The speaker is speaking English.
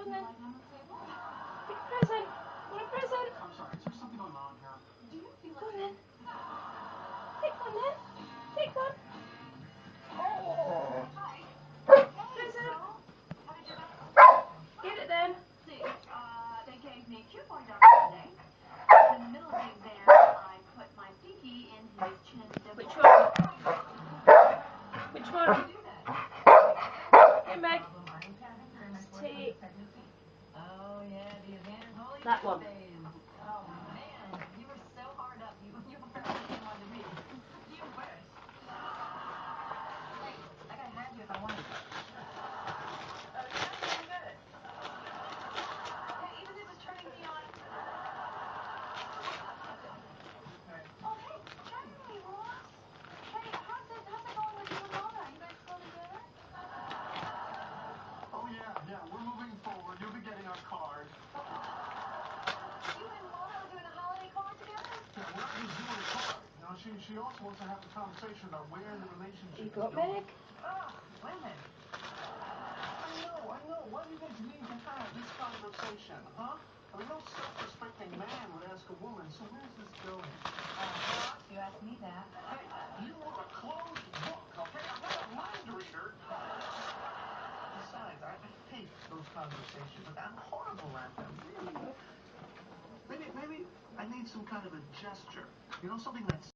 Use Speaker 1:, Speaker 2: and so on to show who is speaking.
Speaker 1: on then. Pick a present. Want a present?
Speaker 2: I'm sorry, is there something going on here?
Speaker 1: Go on then. Pick one then. Pick one. Oh. Present. Get it then.
Speaker 3: They gave me coupon today. In the middle of the exam, I put my pinky in his chin dimple.
Speaker 1: Which one? Which one? Hey, Meg. Take
Speaker 3: Oh yeah, the advanced holy
Speaker 1: that one.
Speaker 3: phase. Oh man, you were so hard up. You barely wanted to read. You wish. Hey, I could have had you if I wanted to. Oh, you're not doing good. Hey, even this is turning me on. Oh, hey, Ross. Hey, how's it going with you and Mona? You guys still together?
Speaker 2: Oh, yeah, we're moving forward. You'll be getting our card.
Speaker 3: You and Mona are doing a holiday card together?
Speaker 2: Yeah, we're not just doing a card. You know, she also wants to have a conversation about where the relationship
Speaker 1: You
Speaker 2: is
Speaker 1: got
Speaker 2: going.
Speaker 1: Meg?
Speaker 3: Oh, women.
Speaker 2: I know. Why do you guys need to have this conversation, huh? I mean, no self-respecting man would ask a woman, so where's this going?
Speaker 3: Ross, you asked me that.
Speaker 2: Hey, you are a closed book, okay? I'm not a mind reader. Besides, I hate those conversations. I'm horrible at them, really. Maybe I need some kind of a gesture. You know, something that's